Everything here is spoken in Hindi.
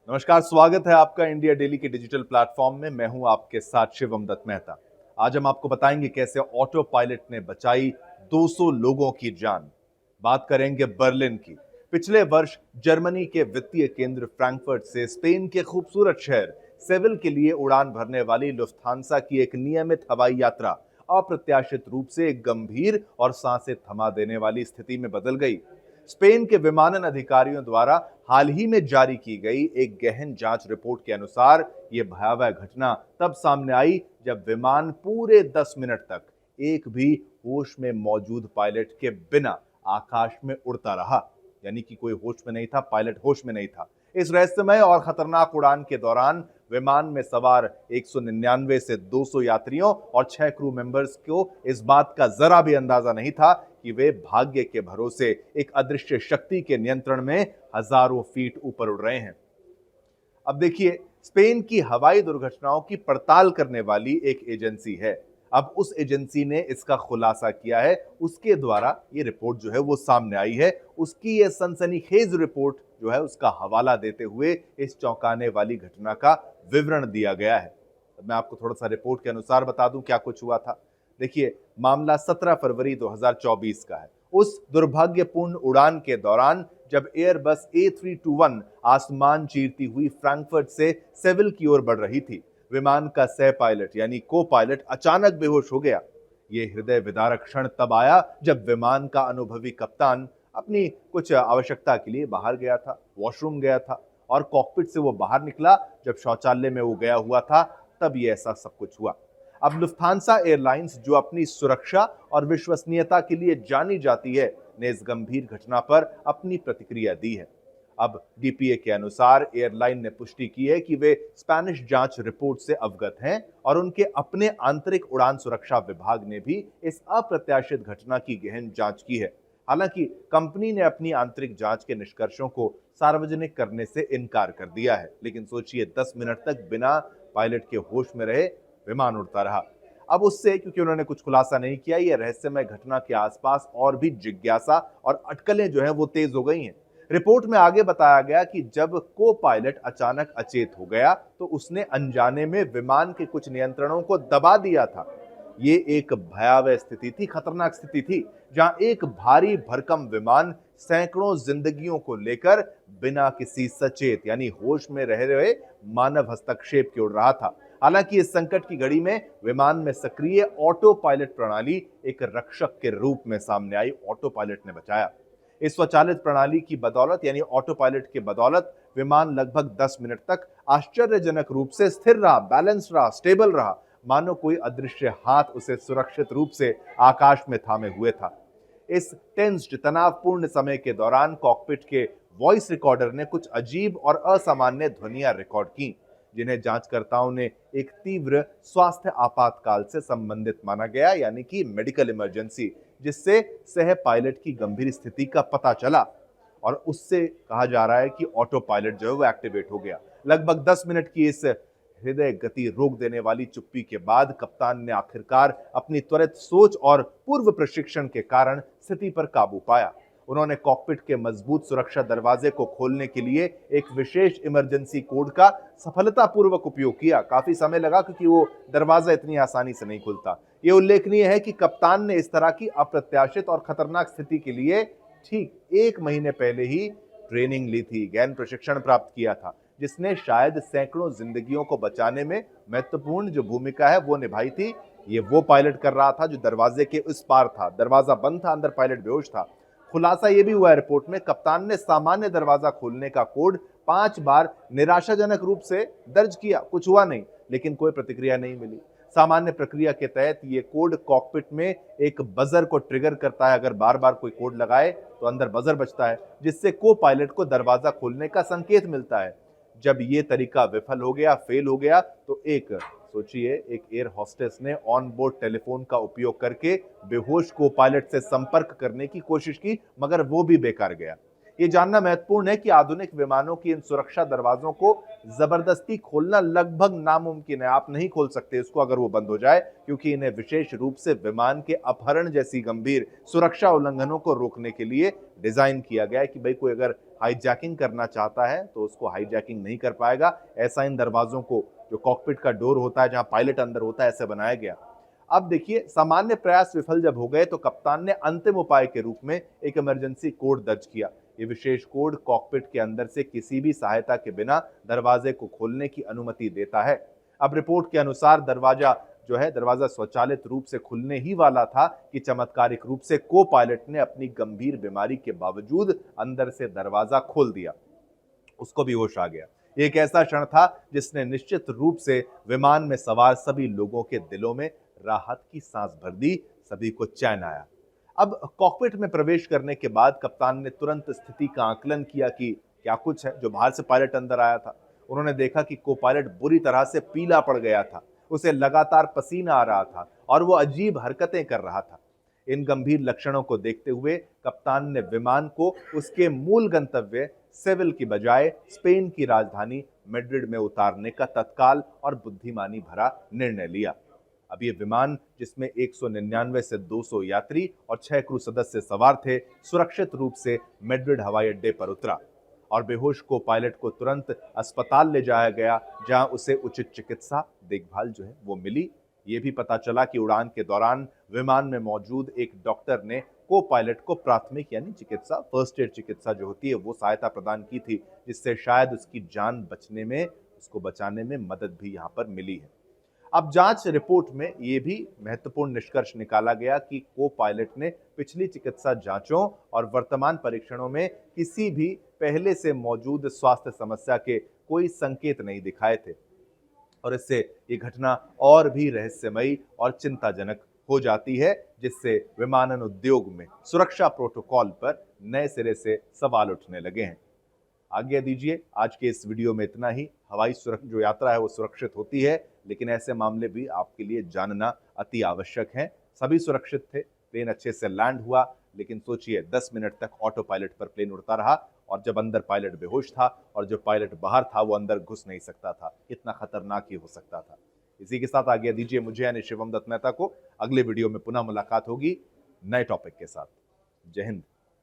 नमस्कार, स्वागत है आपका इंडिया डेली के डिजिटल प्लेटफॉर्म में। मैं हूं आपके साथ शिवम दत्त मेहता। आज हम आपको बताएंगे कैसे ऑटो पायलट ने बचाई 200 लोगों की जान। बात करेंगे बर्लिन की। पिछले वर्ष जर्मनी के वित्तीय केंद्र फ्रैंकफर्ट से स्पेन के खूबसूरत शहर सेविल के लिए उड़ान भरने वाली लुफ्थांसा की एक नियमित हवाई यात्रा अप्रत्याशित रूप से एक गंभीर और सांसें थमा देने वाली स्थिति में बदल गई। स्पेन के विमानन अधिकारियों द्वारा हाल ही में जारी की गई एक गहन जांच रिपोर्ट के अनुसार यह भयावह घटना तब सामने आई जब विमान पूरे 10 मिनट तक एक भी होश में मौजूद पायलट के बिना आकाश में उड़ता रहा। यानी कि कोई होश में नहीं था, पायलट होश में नहीं था। इस रहस्यमय और खतरनाक उड़ान के दौरान विमान में सवार 199 से 200 यात्रियों और 6 क्रू मेंबर्स को इस बात का जरा भी अंदाजा नहीं था कि वे भाग्य के भरोसे एक अदृश्य शक्ति के नियंत्रण में हजारों फीट ऊपर उड़ रहे हैं। अब देखिए, स्पेन की हवाई दुर्घटनाओं की पड़ताल करने वाली एक एजेंसी है। अब उस एजेंसी ने इसका खुलासा किया है। उसके द्वारा ये रिपोर्ट जो है वो सामने आई है। उसकी ये सनसनीखेज रिपोर्ट जो है उसका हवाला देते हुए इस चौंकाने वाली घटना का विवरण दिया गया है। मैं आपको थोड़ा सा रिपोर्ट के अनुसार बता दूं क्या कुछ हुआ था। देखिए, मामला 17 फरवरी 2024 का है। उस दुर्भाग्यपूर्ण उड़ान के दौरान जब एयरबस A321 आसमान चीरती हुई फ्रैंकफर्ट से सेविल की ओर बढ़ रही थी, विमान का सह पायलट यानी को पायलट अचानक बेहोश हो गया। यह हृदय विदारक क्षण तब आया जब विमान का अनुभवी कप्तान अपनी कुछ आवश्यकता के लिए बाहर गया था, वॉशरूम गया था, और कॉकपिट से वो बाहर निकला। जब शौचालय में वो गया हुआ था तब ये ऐसा सब कुछ हुआ। अब लुफ्थांसा एयरलाइंस, जो अपनी सुरक्षा और विश्वसनीयता के लिए जानी जाती है, ने इस गंभीर घटना पर अपनी प्रतिक्रिया दी है। अब डीपीए के अनुसार एयरलाइन ने पुष्टि की है कि वे स्पेनिश जांच रिपोर्ट से अवगत हैं और उनके अपने आंतरिक उड़ान सुरक्षा विभाग ने भी इस अप्रत्याशित घटना की गहन जांच की है। हालांकि कंपनी ने अपनी आंतरिक जांच के निष्कर्षों को सार्वजनिक करने से इनकार कर दिया है। लेकिन सोचिए, 10 मिनट तक बिना पायलट के होश में रहे विमान उड़ता रहा। अब उससे, क्योंकि उन्होंने कुछ खुलासा नहीं किया, यह रहस्यमय घटना के आसपास और भी जिज्ञासा और अटकलें जो हैं वो तेज हो गई हैं। रिपोर्ट में आगे बताया गया कि जब को पायलट अचानक अचेत हो गया तो उसने अनजाने में विमान के कुछ नियंत्रणों को दबा दिया था। ये एक भयावह स्थिति थी, खतरनाक स्थिति थी, जहां एक भारी भरकम विमान सैकड़ों जिंदगियों को लेकर बिना किसी सचेत यानी होश में रह रहे मानव हस्तक्षेप के उड़ रहा था। हालांकि इस संकट की घड़ी में विमान में सक्रिय ऑटो पायलट प्रणाली एक रक्षक के रूप में सामने आई। ऑटो पायलट ने बचाया। इस स्वचालित प्रणाली की बदौलत यानी ऑटो पायलट की बदौलत विमान लगभग 10 मिनट तक आश्चर्यजनक रूप से स्थिर रहा, बैलेंस रहा, स्टेबल रहा, मानो कोई अदृश्य हाथ उसे सुरक्षित रूप से आकाश में थामे हुए था। इस टेंस्ड, तनावपूर्ण समय के दौरान कॉकपिट के वॉइस रिकॉर्डर ने कुछ अजीब और असामान्य ध्वनियां रिकॉर्ड की, जिन्हें जांचकर्ताओं ने एक तीव्र स्वास्थ्य आपातकाल से संबंधित माना गया, यानी कि मेडिकल इमरजेंसी, जिससे सह पायलट की गंभीर स्थिति का पता चला। और उससे कहा जा रहा है कि ऑटो पायलट जो है वो एक्टिवेट हो गया। लगभग 10 मिनट की इस हृदय गति रोक देने वाली चुप्पी के बाद कप्तान ने आखिरकार अपनी त्वरित सोच और पूर्व प्रशिक्षण के कारण स्थिति पर काबू पाया। उन्होंने कॉकपिट के मजबूत सुरक्षा दरवाजे को खोलने के लिए एक विशेष इमरजेंसी कोड का सफलतापूर्वक उपयोग किया। काफी समय लगा क्योंकि वो दरवाजा इतनी आसानी से नहीं खुलता। ये उल्लेखनीय है कि कप्तान ने इस तरह की अप्रत्याशित और खतरनाक स्थिति के लिए ठीक 1 महीने पहले ही ट्रेनिंग ली थी, गहन प्रशिक्षण प्राप्त किया था, जिसने शायद सैकड़ों जिंदगियों को बचाने में महत्वपूर्ण जो भूमिका है वो निभाई थी। ये वो पायलट कर रहा था जो दरवाजे के उस पार था। दरवाजा बंद था, अंदर पायलट बेहोश था। खुलासा यह भी हुआ है रिपोर्ट में, कप्तान ने सामान्य दरवाजा खोलने का कोड 5 बार निराशाजनक रूप से दर्ज किया, कुछ हुआ नहीं, लेकिन कोई प्रतिक्रिया नहीं मिली। सामान्य प्रक्रिया के तहत ये कोड कॉकपिट में एक बजर को ट्रिगर करता है। अगर बार बार कोई कोड लगाए तो अंदर बजर बजता है, जिससे को पायलट को दरवाजा खोलने का संकेत मिलता है। जब ये तरीका विफल हो गया, फेल हो गया, तो सोचिए, एक एयर होस्टेस ने ऑन बोर्ड टेलीफोन का उपयोग करके बेहोश को पायलट से संपर्क करने की कोशिश की, मगर वो भी बेकार गया। ये जानना महत्वपूर्ण है कि आधुनिक विमानों की इन सुरक्षा दरवाजों को जबरदस्ती खोलना लगभग नामुमकिन है। आप नहीं खोल सकते इसको अगर वो बंद हो जाए, क्योंकि इन्हें विशेष रूप से विमान के अपहरण जैसी गंभीर सुरक्षा उल्लंघनों को रोकने के लिए डिजाइन किया गया है कि भाई कोई अगर हाईजैकिंग करना चाहता है तो उसको हाईजैकिंग नहीं कर पाएगा। ऐसा इन दरवाजों को, जो कॉकपिट का डोर होता है जहां पायलट अंदर होता है, ऐसे बनाया गया। अब देखिए, सामान्य प्रयास विफल जब हो गए तो कप्तान ने अंतिम उपाय के रूप में एक इमरजेंसी कोड दर्ज किया। ये विशेष कोड कॉकपिट के अंदर से किसी भी सहायता के बिना दरवाजे को खोलने की अनुमति देता है। अब रिपोर्ट के अनुसार दरवाजा स्वचालित रूप से खुलने ही वाला था कि चमत्कारिक रूप से को पायलट ने अपनी गंभीर बीमारी के बावजूद अंदर से दरवाजा खोल दिया। उसको भी होश आ गया। एक ऐसा क्षण था जिसने निश्चित रूप से विमान में सवार सभी लोगों के दिलों में राहत की सांस भर दी। सभी को चैन आया। अब कॉकपिट में प्रवेश करने के बाद कप्तान ने तुरंत स्थिति का आकलन किया कि क्या कुछ है। जो बाहर से पायलट अंदर आया था, उन्होंने देखा कि को पायलट बुरी तरह से पीला पड़ गया था। उसे लगातार पसीना आ रहा था और वो अजीब हरकतें कर रहा था। इन गंभीर लक्षणों को देखते हुए कप्तान ने विमान को उसके मूल गंतव्य सेविल की बजाय स्पेन की राजधानी मैड्रिड में उतारने का तत्काल और बुद्धिमानी भरा निर्णय लिया। अब ये विमान, जिसमें 199 से 200 यात्री और 6 क्रू सदस्य सवार थे, सुरक्षित रूप से मैड्रिड हवाई अड्डे पर उतरा और बेहोश को पायलट को तुरंत अस्पताल ले जाया गया, जहां उसे उचित चिकित्सा देखभाल वो मिली। ये भी पता चला कि उड़ान के दौरान विमान में मौजूद एक डॉक्टर ने को पायलट को प्राथमिक यानी चिकित्सा, फर्स्ट एड चिकित्सा जो होती है, वो सहायता प्रदान की थी, जिससे शायद उसकी जान उसको बचाने में मदद भी यहाँ पर मिली है। अब जांच रिपोर्ट में यह भी महत्वपूर्ण निष्कर्ष निकाला गया कि को पायलट ने पिछली चिकित्सा जांचों और वर्तमान परीक्षणों में किसी भी पहले से मौजूद स्वास्थ्य समस्या के कोई संकेत नहीं दिखाए थे और इससे ये घटना और भी रहस्यमयी और चिंताजनक हो जाती है, जिससे विमानन उद्योग में सुरक्षा प्रोटोकॉल पर नए सिरे से सवाल उठने लगे हैं। आज्ञा दीजिए, आज के इस वीडियो में इतना ही। हवाई जो यात्रा है वो सुरक्षित होती है, लेकिन ऐसे मामले भी आपके लिए जानना अति आवश्यक है। सभी सुरक्षित थे, प्लेन अच्छे से लैंड हुआ, लेकिन सोचिए 10 मिनट तक ऑटो पायलट पर प्लेन उड़ता रहा और जब अंदर पायलट बेहोश था और जो पायलट बाहर था वो अंदर घुस नहीं सकता था। कितना खतरनाक ही हो सकता था। इसी के साथ आज्ञा दीजिए मुझे यानी शिवम दत्त मेहता को। अगले वीडियो में पुनः मुलाकात होगी नए टॉपिक के साथ। जय हिंद।